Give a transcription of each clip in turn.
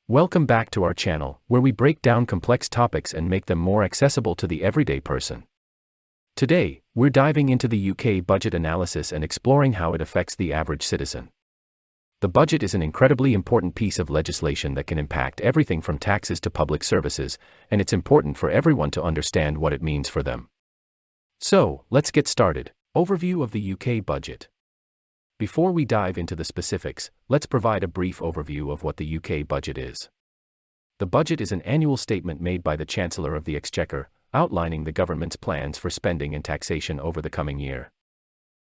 Welcome back to our channel, where we break down complex topics and make them more accessible to the everyday person. Today, we're diving into the UK budget analysis and exploring how it affects the average citizen. The budget is an incredibly important piece of legislation that can impact everything from taxes to public services, and it's important for everyone to understand what it means for them. So, let's get started. Overview of the UK budget. Before we dive into the specifics, let's provide a brief overview of what the UK budget is. The budget is an annual statement made by the Chancellor of the Exchequer, outlining the government's plans for spending and taxation over the coming year.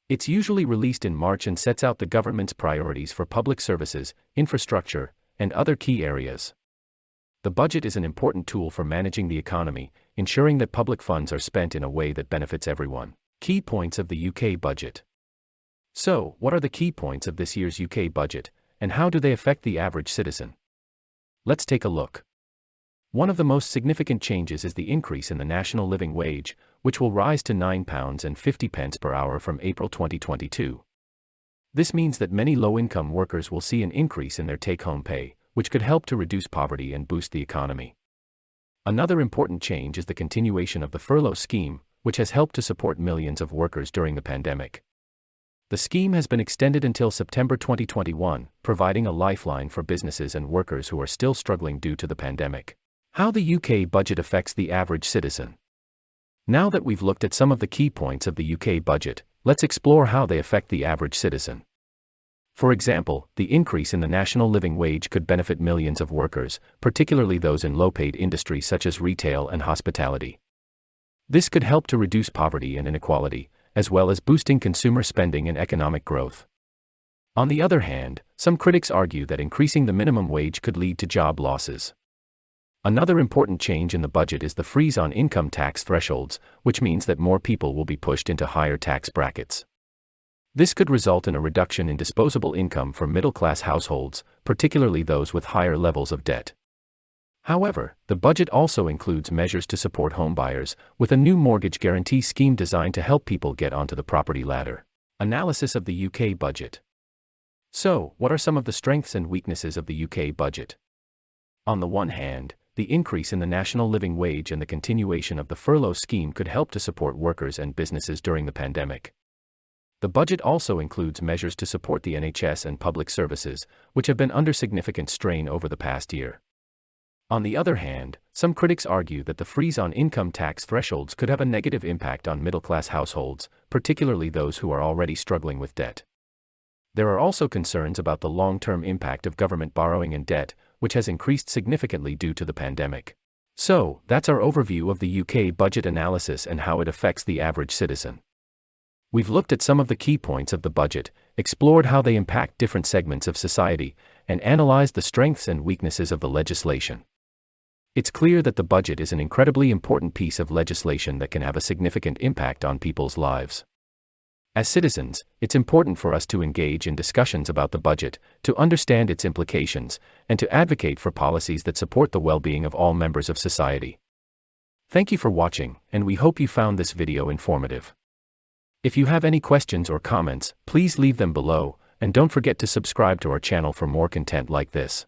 It's usually released in March and sets out the government's priorities for public services, infrastructure, and other key areas. The budget is an important tool for managing the economy, ensuring that public funds are spent in a way that benefits everyone. Key points of the UK budget. So, what are the key points of this year's UK budget, and how do they affect the average citizen? Let's take a look. One of the most significant changes is the increase in the national living wage, which will rise to £9.50 per hour from April 2022. This means that many low-income workers will see an increase in their take-home pay, which could help to reduce poverty and boost the economy. Another important change is the continuation of the furlough scheme, which has helped to support millions of workers during the pandemic. The scheme has been extended until September 2021, providing a lifeline for businesses and workers who are still struggling due to the pandemic. How the UK budget affects the average citizen. Now that we've looked at some of the key points of the UK budget, let's explore how they affect the average citizen. For example, the increase in the national living wage could benefit millions of workers, particularly those in low-paid industries such as retail and hospitality. This could help to reduce poverty and inequality, as well as boosting consumer spending and economic growth. On the other hand, some critics argue that increasing the minimum wage could lead to job losses. Another important change in the budget is the freeze on income tax thresholds, which means that more people will be pushed into higher tax brackets. This could result in a reduction in disposable income for middle-class households, particularly those with higher levels of debt. However, the budget also includes measures to support homebuyers, with a new mortgage guarantee scheme designed to help people get onto the property ladder. Analysis of the UK budget. So, what are some of the strengths and weaknesses of the UK budget? On the one hand, the increase in the national living wage and the continuation of the furlough scheme could help to support workers and businesses during the pandemic. The budget also includes measures to support the NHS and public services, which have been under significant strain over the past year. On the other hand, some critics argue that the freeze on income tax thresholds could have a negative impact on middle-class households, particularly those who are already struggling with debt. There are also concerns about the long-term impact of government borrowing and debt, which has increased significantly due to the pandemic. So, that's our overview of the UK budget analysis and how it affects the average citizen. We've looked at some of the key points of the budget, explored how they impact different segments of society, and analyzed the strengths and weaknesses of the legislation. It's clear that the budget is an incredibly important piece of legislation that can have a significant impact on people's lives. As citizens, it's important for us to engage in discussions about the budget, to understand its implications, and to advocate for policies that support the well-being of all members of society. Thank you for watching, and we hope you found this video informative. If you have any questions or comments, please leave them below, and don't forget to subscribe to our channel for more content like this.